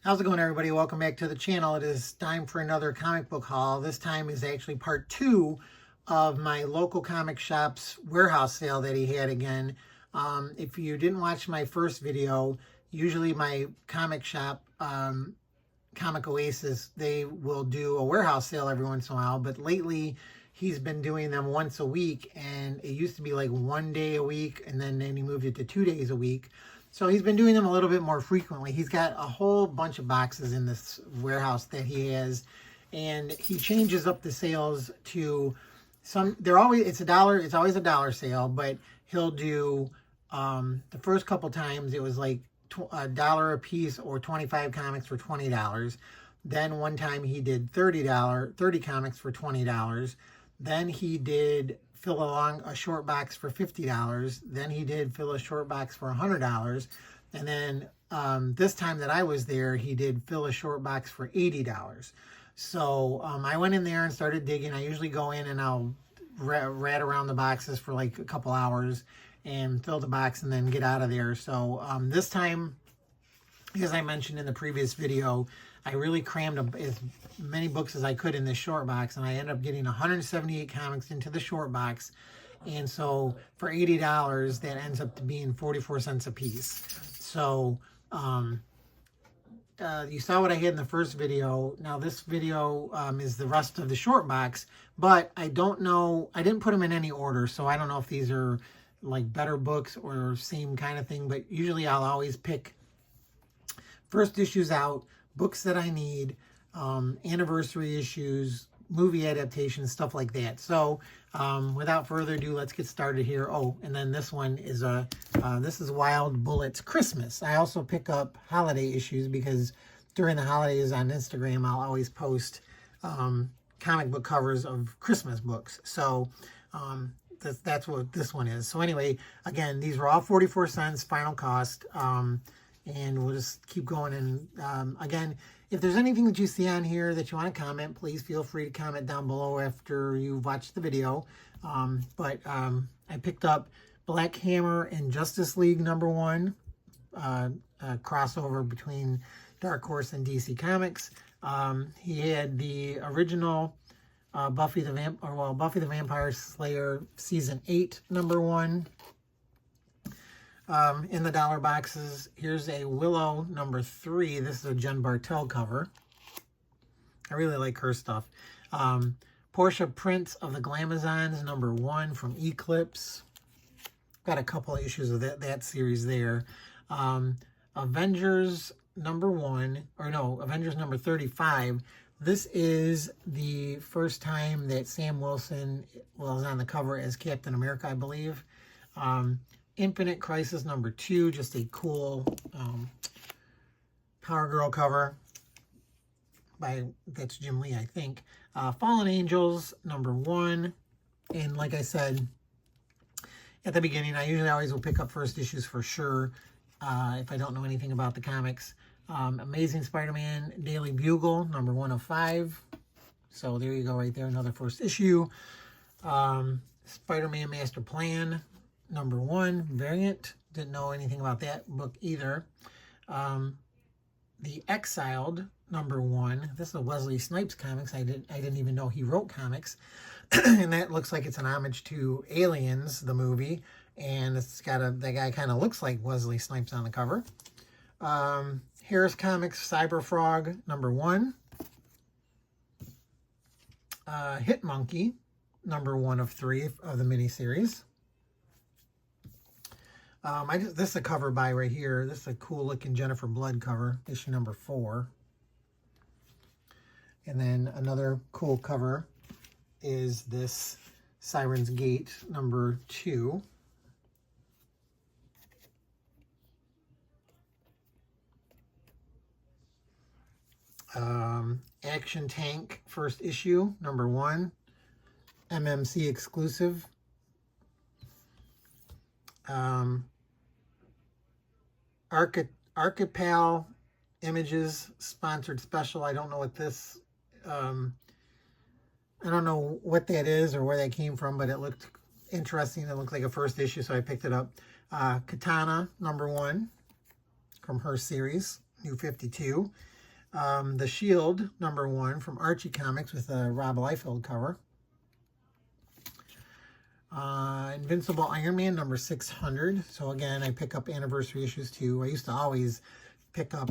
How's it going, everybody? Welcome back to the channel. It is time for another comic book haul. This time is actually part 2 of my local comic shop's warehouse sale that he had again. If you didn't watch my first video, usually my comic shop, Comic Oasis, they will do a warehouse sale every once in a while, but lately he's been doing them once a week, and it used to be like 1 day a week, and then he moved it to 2 days a week. So he's been doing them a little bit more frequently. He's got a whole bunch of boxes in this warehouse that he has, and he changes up the sales to some. They're always it's always a dollar sale, but he'll do the first couple times it was like $1 a piece or 25 comics for $20. Then one time he did $30 comics for $20. Then he did fill along a short box for $50. Then he did fill a short box for $100. And then this time that I was there, he did fill a short box for $80. So I went in there and started digging. I usually go in and I'll rat around the boxes for like a couple hours and fill the box and then get out of there. So this time, as I mentioned in the previous video, I really crammed as many books as I could in this short box, and I ended up getting 178 comics into the short box. And so for $80, that ends up to being 44 cents a piece. So you saw what I had in the first video. Now this video is the rest of the short box, but I don't know, I didn't put them in any order, so I don't know if these are like better books or same kind of thing, but usually I'll always pick first issues out, books that I need, anniversary issues, movie adaptations, stuff like that. So without further ado, let's get started here. Oh, and then this one is this is Wild Bullets Christmas. I also pick up holiday issues because during the holidays on Instagram, I'll always post comic book covers of Christmas books. So that's what this one is. So anyway, again, these were all 44 cents final cost. And we'll just keep going. And again, if there's anything that you see on here that you want to comment, please feel free to comment down below after you've watched the video. But I picked up Black Hammer and Justice League #1, a crossover between Dark Horse and DC Comics. He had the original Buffy the Vampire Slayer Season 8 #1. In the dollar boxes, here's a Willow #3. This is a Jen Bartel cover. I really like her stuff. Portia Prince of the Glamazons #1 from Eclipse. Got a couple of issues of that series there. Avengers #1, or no, Avengers #35. This is the first time that Sam Wilson was on the cover as Captain America, I believe. Infinite Crisis #2, just a cool Power Girl cover that's Jim Lee, I think. Fallen Angels #1, and like I said at the beginning, I usually always will pick up first issues for sure if I don't know anything about the comics. Amazing Spider-Man Daily Bugle #1 of 5. So there you go, right there, another first issue. Spider-Man Master Plan #1 variant. Didn't know anything about that book either. The Exiled #1. This is a Wesley Snipes comics. I didn't even know he wrote comics. And that looks like it's an homage to Aliens, the movie. And it's got that guy kind of looks like Wesley Snipes on the cover. Harris Comics Cyber Frog #1. Hit Monkey #1 of 3 of the miniseries. This is a cover by right here. This is a cool looking Jennifer Blood cover, issue #4. And then another cool cover is this Siren's Gate #2. Action Tank first issue #1, MMC exclusive. Archipel Images sponsored special. I don't know what this, I don't know what that is or where that came from, but it looked interesting. It looked like a first issue, so I picked it up. Katana #1 from her series, New 52. The Shield, #1 from Archie Comics with a Rob Liefeld cover. Invincible Iron Man #600. So again, I pick up anniversary issues too. I used to always pick up,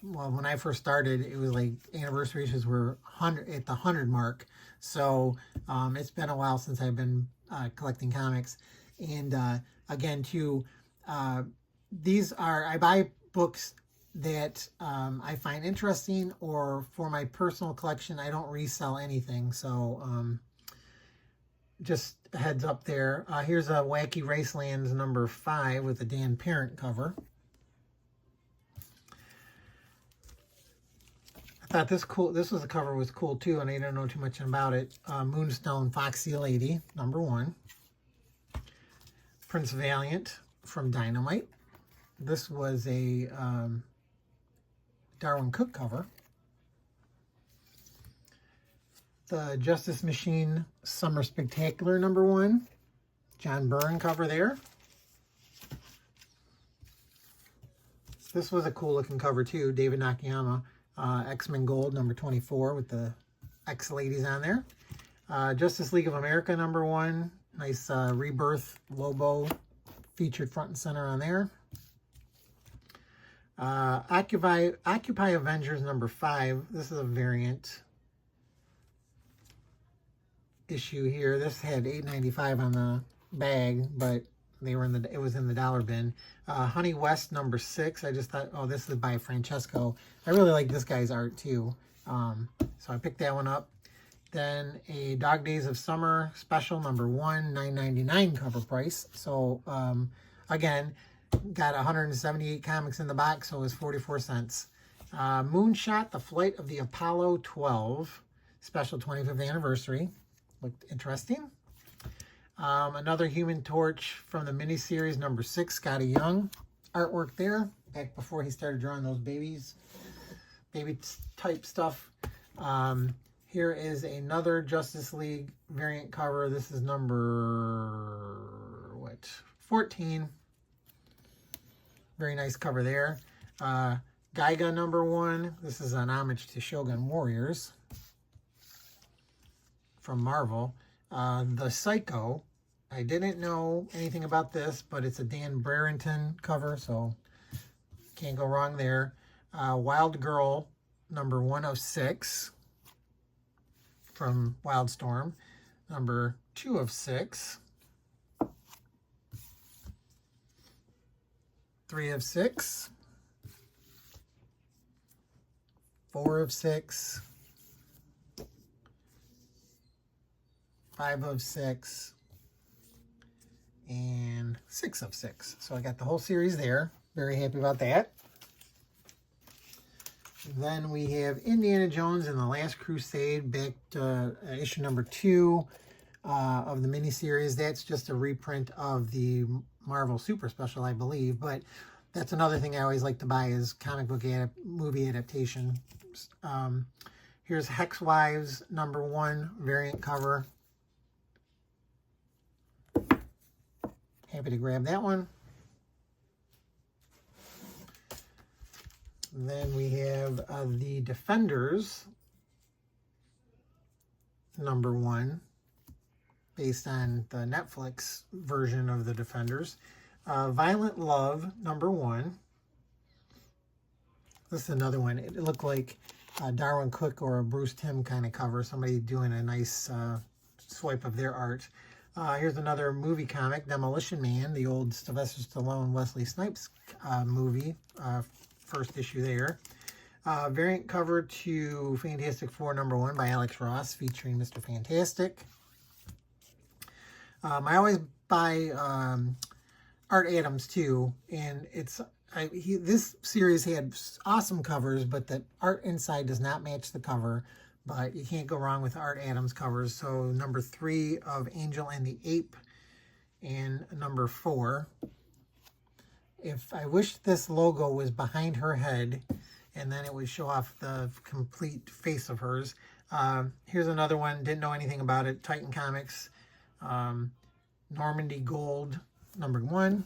when I first started, it was like anniversary issues were at the 100 mark. So it's been a while since I've been collecting comics. And again, too, these are, I buy books that I find interesting, or for my personal collection, I don't resell anything. So just a heads up there. Here's a Wacky Racelands #5 with a Dan Parent cover. I thought this was the cover was cool too, and I didn't know too much about it. Moonstone Foxy Lady #1. Prince Valiant from Dynamite. This was a Darwin Cook cover. The Justice Machine Summer Spectacular #1. John Byrne cover there. This was a cool looking cover too. David Nakayama. X-Men Gold #24 with the X-Ladies on there. Justice League of America #1. Nice Rebirth Lobo featured front and center on there. Occupy Avengers #5. This is a variant issue here. This had $8.95 on the bag, but they were it was in the dollar bin. Honey West #6. I just thought, oh, this is by Francesco. I really like this guy's art too. So I picked that one up. Then a Dog Days of Summer special #1, $9.99 cover price. So again, got 178 comics in the box, so it was 44 cents. Moonshot, The Flight of the Apollo 12, special 25th anniversary. Looked interesting. Another Human Torch from the miniseries #6, Scotty Young. Artwork there, back before he started drawing those baby type stuff. Here is another Justice League variant cover. This is number 14. Very nice cover there. Gaiga #1. This is an homage to Shogun Warriors from Marvel. The Psycho. I didn't know anything about this, but it's a Dan Brereton cover, so can't go wrong there. Wild Girl #106 from Wildstorm. #2 of 6. 3 of 6. 4 of 6. 5 of 6. And 6 of 6. So I got the whole series there. Very happy about that. Then we have Indiana Jones and the Last Crusade, back to issue #2 of the miniseries. That's just a reprint of the Marvel Super Special, I believe. But that's another thing I always like to buy is comic book movie adaptation. Here's Hex Wives #1 variant cover. Happy to grab that one. Then we have the Defenders #1, based on the Netflix version of the Defenders. Violent Love #1. This is another one. It looked like a Darwin Cook or a Bruce Timm kind of cover. Somebody doing a nice swipe of their art. Here's another movie comic, Demolition Man, the old Sylvester Stallone, Wesley Snipes movie. First issue there. Variant cover to Fantastic Four #1 by Alex Ross, featuring Mr. Fantastic. I always buy Art Adams too, and this series had awesome covers, but the art inside does not match the cover. But you can't go wrong with Art Adams covers. So #3 of Angel and the Ape, and #4. If I wish this logo was behind her head, and then it would show off the complete face of hers. Here's another one. Didn't know anything about it. Titan Comics. Normandy Gold #1.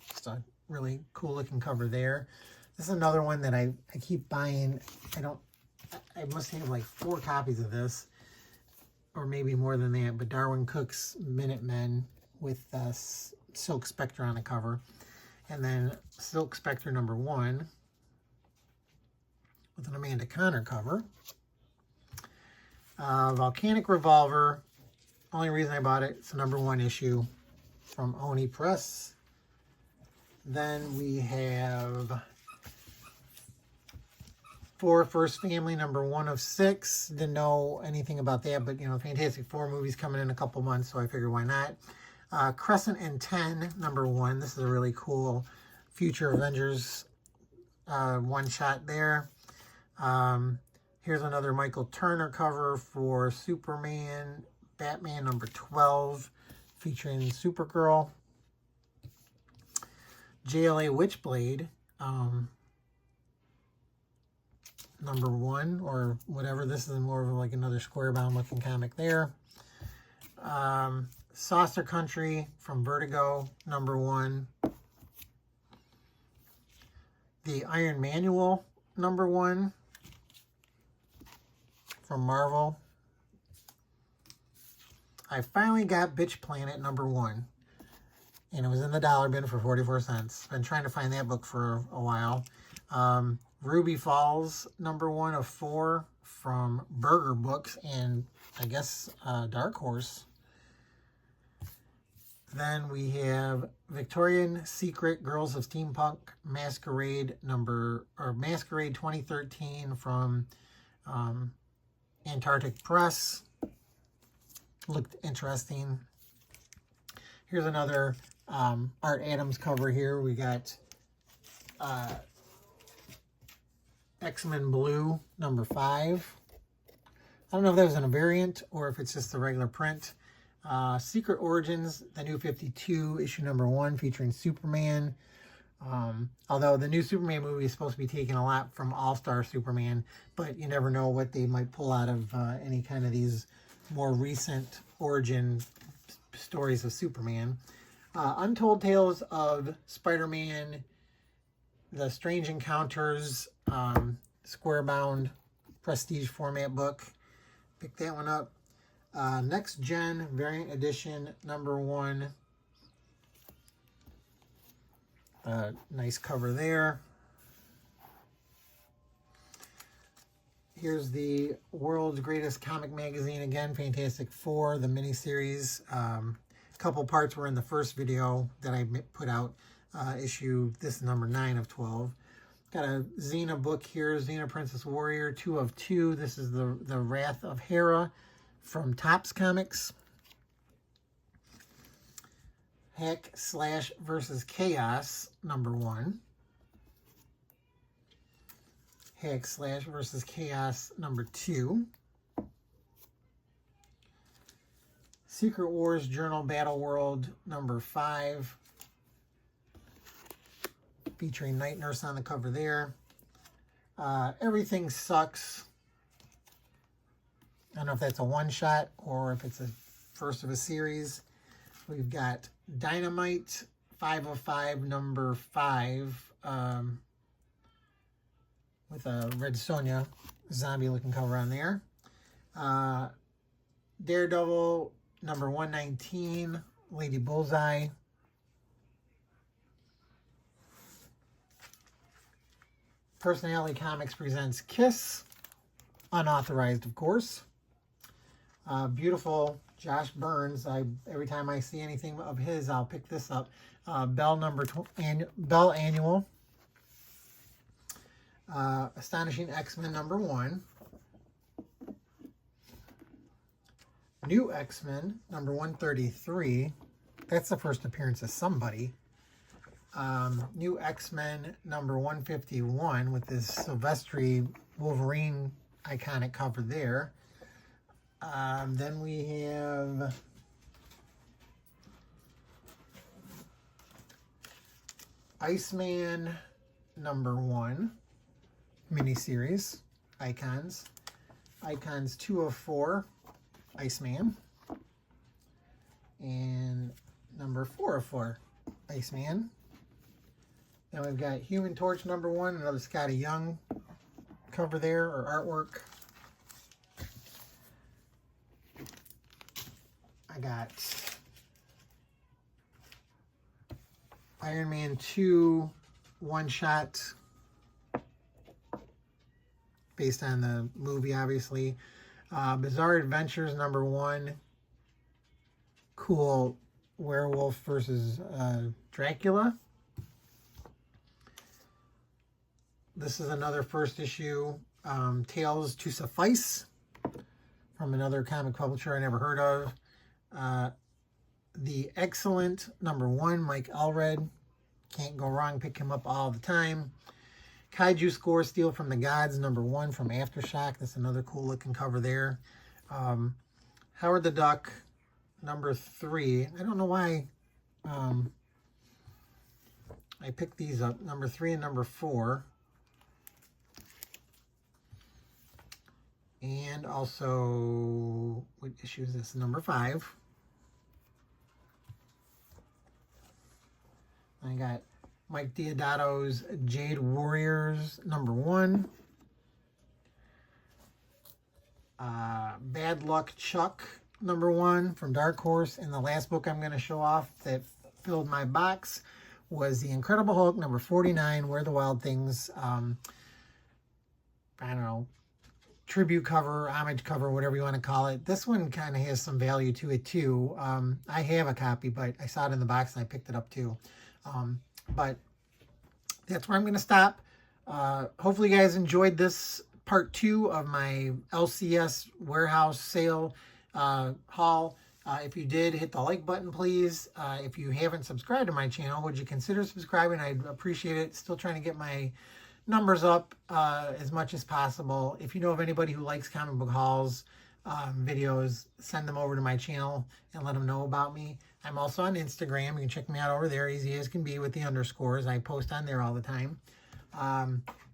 Just a really cool looking cover there. This is another one that I keep buying. I must have like 4 copies of this, or maybe more than that, but Darwin Cook's Minutemen with Silk Spectre on the cover. And then Silk Spectre #1 with an Amanda Connor cover. Volcanic Revolver. Only reason I bought it, it's the #1 issue from Oni Press. Then we have For First Family, #1 of 6. Didn't know anything about that, but you know, Fantastic Four movie's coming in a couple months, so I figured why not. Crescent and 10, #1. This is a really cool Future Avengers one-shot there. Here's another Michael Turner cover for Superman, Batman #12, featuring Supergirl. JLA Witchblade, #1, or whatever. This is more of like another square-bound looking comic there. Saucer Country from Vertigo, #1. The Iron Manual, #1 from Marvel. I finally got Bitch Planet #1, and it was in the dollar bin for 44 cents. Been trying to find that book for a while. Ruby Falls, #1 of 4 from Burger Books and I guess Dark Horse. Then we have Victorian Secret Girls of Steampunk Masquerade Masquerade 2013 from Antarctic Press. Looked interesting. Here's another Art Adams cover here. We got X-Men Blue #5. I don't know if that was in a variant or if it's just the regular print. Secret Origins, the New 52, issue #1, featuring Superman. Although the new Superman movie is supposed to be taking a lot from All-Star Superman, but you never know what they might pull out of any kind of these more recent origin stories of Superman. Untold Tales of Spider-Man, The Strange Encounters, square-bound prestige format book. Pick that one up. Next Gen Variant Edition #1. Nice cover there. Here's the World's Greatest Comic Magazine again, Fantastic Four, the miniseries. A couple parts were in the first video that I put out. Issue, this is #9 of 12. Got a Xena book here, Xena Princess Warrior, 2 of 2. This is the Wrath of Hera from Topps Comics. Hack Slash versus Chaos #1. Hack Slash versus Chaos #2. Secret Wars Journal Battle World #5. Featuring Night Nurse on the cover there. Everything Sucks. I don't know if that's a one-shot or if it's a first of a series. We've got Dynamite 5 of 5 #5 with a Red Sonja zombie looking cover on there. Daredevil #119, Lady Bullseye. Personality Comics presents Kiss, unauthorized of course. Beautiful Josh Burns. Every time I see anything of his, I'll pick this up. Bell Annual. Astonishing X-Men #1. New X-Men #133. That's the first appearance of somebody. New X-Men #151 with this Silvestri Wolverine iconic cover there. Then we have Iceman #1 miniseries, Icons. Icons 2 of 4, Iceman. And #4 of 4, Iceman. Then we've got Human Torch #1, another Scotty Young cover there, or artwork. I got Iron Man 2 one-shot, based on the movie, obviously. Bizarre Adventures #1. Cool werewolf versus Dracula. This is another first issue, Tales to Suffice, from another comic publisher I never heard of. The Excellent #1, Mike Allred. Can't go wrong, pick him up all the time. Kaiju Score, Steal from the Gods #1 from Aftershock. That's another cool looking cover there. Howard the Duck #3. I don't know why I picked these up, #3 and #4. And also, what issue is this? #5. I got Mike Deodato's Jade Warriors #1. Bad Luck Chuck #1 from Dark Horse. And the last book I'm going to show off that filled my box was The Incredible Hulk #49, Where the Wild Things, I don't know, tribute cover, homage cover, whatever you want to call it. This one kind of has some value to it too. I have a copy, but I saw it in the box and I picked it up too. But that's where I'm going to stop. Hopefully you guys enjoyed this part 2 of my LCS warehouse sale haul. If you did, hit the like button, please. If you haven't subscribed to my channel, would you consider subscribing? I'd appreciate it. Still trying to get my numbers up as much as possible. If you know of anybody who likes comic book hauls, videos, send them over to my channel and let them know about me. I'm also on Instagram. You can check me out over there, easy as can be with the underscores. I post on there all the time.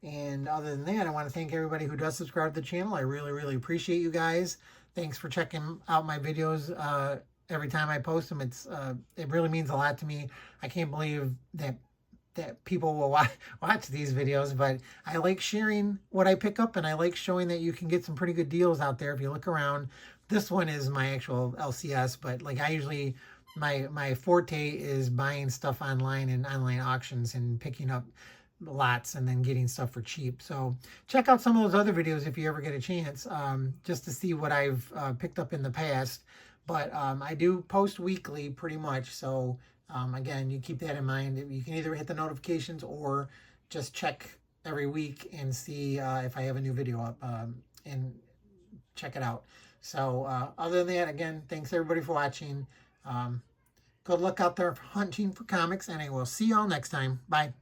And other than that, I want to thank everybody who does subscribe to the channel. I really, really appreciate you guys. Thanks for checking out my videos every time I post them. It really means a lot to me. I can't believe that people will watch these videos, but I like sharing what I pick up, and I like showing that you can get some pretty good deals out there if you look around. This one is my actual LCS, but like I usually, my forte is buying stuff online and online auctions and picking up lots and then getting stuff for cheap. So check out some of those other videos if you ever get a chance, just to see what I've picked up in the past. But I do post weekly pretty much, so again, you keep that in mind. You can either hit the notifications or just check every week and see if I have a new video up, and check it out. So other than that, again, thanks everybody for watching. Good luck out there hunting for comics, and I will see y'all next time. Bye.